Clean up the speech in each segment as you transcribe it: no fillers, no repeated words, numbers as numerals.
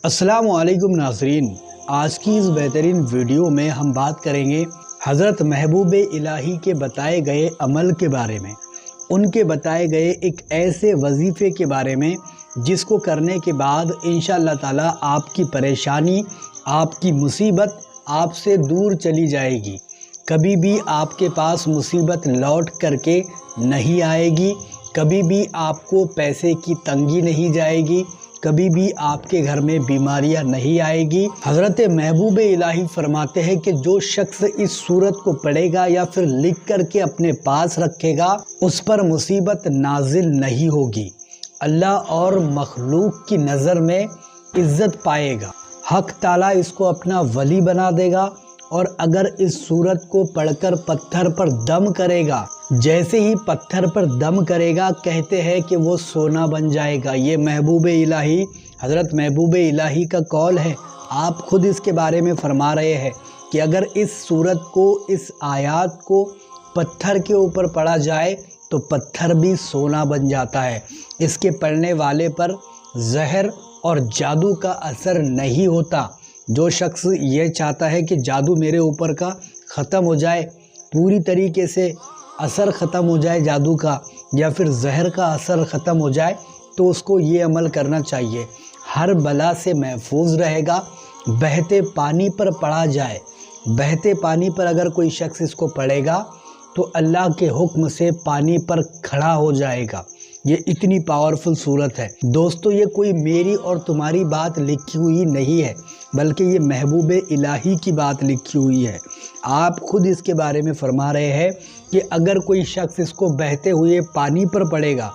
السلام علیکم ناظرین، آج کی اس بہترین ویڈیو میں ہم بات کریں گے حضرت محبوب الہی کے بتائے گئے عمل کے بارے میں، ان کے بتائے گئے ایک ایسے وظیفے کے بارے میں جس کو کرنے کے بعد انشاءاللہ تعالی آپ کی پریشانی، آپ کی مصیبت آپ سے دور چلی جائے گی۔ کبھی بھی آپ کے پاس مصیبت لوٹ کر کے نہیں آئے گی، کبھی بھی آپ کو پیسے کی تنگی نہیں جائے گی، کبھی بھی آپ کے گھر میں بیماریاں نہیں آئے گی۔ حضرت محبوب الہی فرماتے ہیں کہ جو شخص اس سورت کو پڑھے گا یا پھر لکھ کر کے اپنے پاس رکھے گا، اس پر مصیبت نازل نہیں ہوگی، اللہ اور مخلوق کی نظر میں عزت پائے گا، حق تعالیٰ اس کو اپنا ولی بنا دے گا۔ اور اگر اس سورت کو پڑھ کر پتھر پر دم کرے گا، جیسے ہی پتھر پر دم کرے گا کہتے ہیں کہ وہ سونا بن جائے گا۔ یہ محبوب الہی، حضرت محبوب الہی کا قول ہے، آپ خود اس کے بارے میں فرما رہے ہیں کہ اگر اس سورت کو، اس آیات کو پتھر کے اوپر پڑھا جائے تو پتھر بھی سونا بن جاتا ہے۔ اس کے پڑھنے والے پر زہر اور جادو کا اثر نہیں ہوتا۔ جو شخص یہ چاہتا ہے کہ جادو میرے اوپر کا ختم ہو جائے، پوری طریقے سے اثر ختم ہو جائے جادو کا، یا پھر زہر کا اثر ختم ہو جائے، تو اس کو یہ عمل کرنا چاہیے۔ ہر بلا سے محفوظ رہے گا۔ بہتے پانی پر پڑھا جائے، بہتے پانی پر اگر کوئی شخص اس کو پڑھے گا تو اللہ کے حکم سے پانی پر کھڑا ہو جائے گا۔ یہ اتنی پاورفل صورت ہے دوستو۔ یہ کوئی میری اور تمہاری بات لکھی ہوئی نہیں ہے، بلکہ یہ محبوب الہی کی بات لکھی ہوئی ہے۔ آپ خود اس کے بارے میں فرما رہے ہیں کہ اگر کوئی شخص اس کو بہتے ہوئے پانی پر پڑے گا،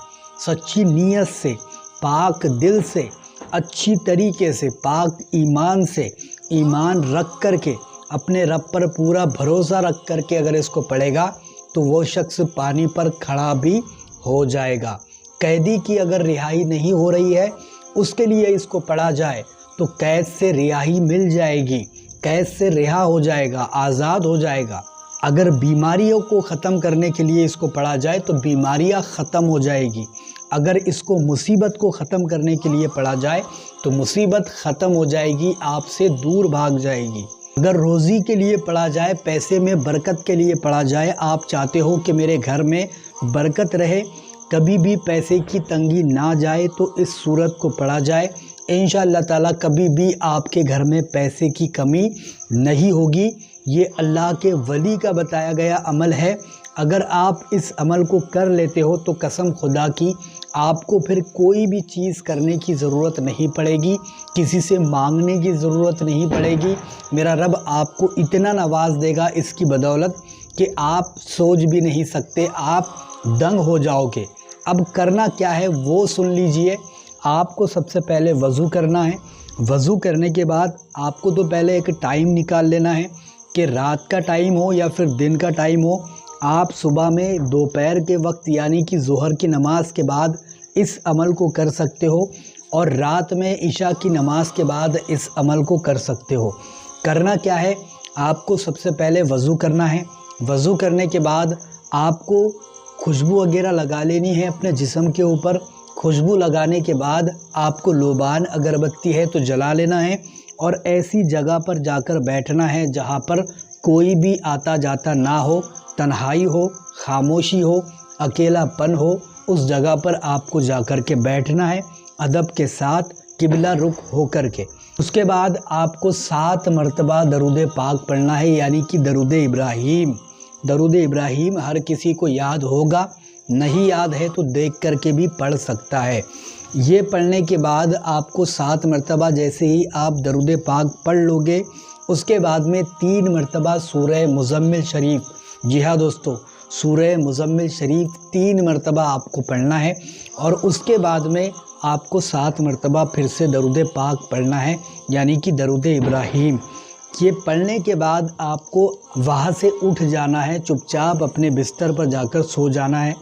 سچی نیت سے، پاک دل سے، اچھی طریقے سے، پاک ایمان سے، ایمان رکھ کر کے، اپنے رب پر پورا بھروسہ رکھ کر کے اگر اس کو پڑھے گا تو وہ شخص پانی پر کھڑا بھی ہو جائے گا۔ قیدی کی اگر رہائی نہیں ہو رہی ہے، اس کے لیے اس کو پڑھا جائے تو قید سے رہائی مل جائے گی، قید سے رہا ہو جائے گا، آزاد ہو جائے گا۔ اگر بیماریوں کو ختم کرنے کے لیے اس کو پڑھا جائے تو بیماریاں ختم ہو جائے گی۔ اگر اس کو مصیبت کو ختم کرنے کے لیے پڑھا جائے تو مصیبت ختم ہو جائے گی، آپ سے دور بھاگ جائے گی۔ اگر روزی کے لیے پڑھا جائے، پیسے میں برکت کے لیے پڑھا جائے، آپ چاہتے ہو کہ میرے گھر میں برکت رہے، کبھی بھی پیسے کی تنگی نہ جائے، تو اس سورت کو پڑھا جائے، انشاءاللہ تعالیٰ کبھی بھی آپ کے گھر میں پیسے کی کمی نہیں ہوگی۔ یہ اللہ کے ولی کا بتایا گیا عمل ہے۔ اگر آپ اس عمل کو کر لیتے ہو تو قسم خدا کی آپ کو پھر کوئی بھی چیز کرنے کی ضرورت نہیں پڑے گی، کسی سے مانگنے کی ضرورت نہیں پڑے گی۔ میرا رب آپ کو اتنا نواز دے گا اس کی بدولت کہ آپ سوچ بھی نہیں سکتے، آپ دنگ ہو جاؤ گے۔ اب کرنا کیا ہے وہ سن لیجئے۔ آپ کو سب سے پہلے وضو کرنا ہے۔ وضو کرنے کے بعد آپ کو تو پہلے ایک ٹائم نکال لینا ہے کہ رات کا ٹائم ہو یا پھر دن کا ٹائم ہو۔ آپ صبح میں دوپہر کے وقت یعنی کہ ظہر کی نماز کے بعد اس عمل کو کر سکتے ہو، اور رات میں عشاء کی نماز کے بعد اس عمل کو کر سکتے ہو۔ کرنا کیا ہے، آپ کو سب سے پہلے وضو کرنا ہے۔ وضو کرنے کے بعد آپ کو خوشبو وغیرہ لگا لینی ہے اپنے جسم کے اوپر۔ خوشبو لگانے کے بعد آپ کو لوبان اگربتی ہے تو جلا لینا ہے، اور ایسی جگہ پر جا کر بیٹھنا ہے جہاں پر کوئی بھی آتا جاتا نہ ہو، تنہائی ہو، خاموشی ہو، اکیلا پن ہو۔ اس جگہ پر آپ کو جا کر کے بیٹھنا ہے ادب کے ساتھ، قبلہ رخ ہو کر کے۔ اس کے بعد آپ کو 7 مرتبہ درود پاک پڑھنا ہے، یعنی کہ درود ابراہیم۔ درود ابراہیم ہر کسی کو یاد ہوگا، نہیں یاد ہے تو دیکھ کر کے بھی پڑھ سکتا ہے۔ یہ پڑھنے کے بعد آپ کو 7 مرتبہ جیسے ہی آپ درود پاک پڑھ لو گے، اس کے بعد میں 3 مرتبہ سورہ مزمل شریف، جی ہاں دوستو، سورہ مزمل شریف 3 مرتبہ آپ کو پڑھنا ہے، اور اس کے بعد میں آپ کو 7 مرتبہ پھر سے درود پاک پڑھنا ہے، یعنی کہ درود ابراہیم۔ یہ پڑھنے کے بعد آپ کو وہاں سے اٹھ جانا ہے، چپ چاپ اپنے بستر پر جا کر سو جانا ہے،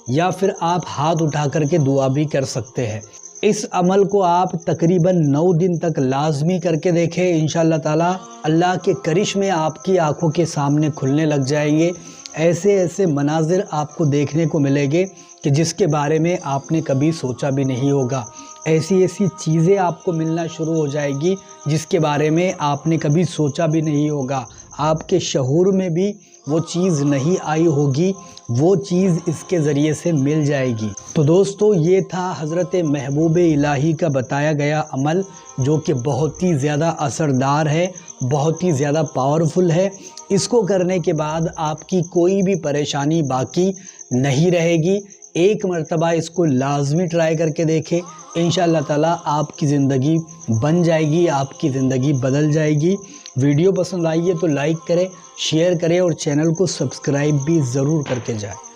یا پھر آپ ہاتھ اٹھا کر کے دعا بھی کر سکتے ہیں۔ اس عمل کو آپ تقریباً 9 دن تک لازمی کر کے دیکھیں، انشاءاللہ تعالیٰ اللہ کے کرشمے آپ کی آنکھوں کے سامنے کھلنے لگ جائیں گے۔ ایسے ایسے مناظر آپ کو دیکھنے کو ملیں گے کہ جس کے بارے میں آپ نے کبھی سوچا بھی نہیں ہوگا۔ ایسی ایسی چیزیں آپ کو ملنا شروع ہو جائے گی جس کے بارے میں آپ نے کبھی سوچا بھی نہیں ہوگا، آپ کے شعور میں بھی وہ چیز نہیں آئی ہوگی، وہ چیز اس کے ذریعے سے مل جائے گی۔ تو دوستو، یہ تھا حضرت محبوب الہی کا بتایا گیا عمل، جو کہ بہت ہی زیادہ اثردار ہے، بہت ہی زیادہ پاورفل ہے۔ اس کو کرنے کے بعد آپ کی کوئی بھی پریشانی باقی نہیں رہے گی۔ ایک مرتبہ اس کو لازمی ٹرائی کر کے دیکھیں، انشاءاللہ تعالیٰ آپ کی زندگی بن جائے گی، آپ کی زندگی بدل جائے گی۔ ویڈیو پسند آئی ہے تو لائک کریں، شیئر کریں اور چینل کو سبسکرائب بھی ضرور کر کے جائیں۔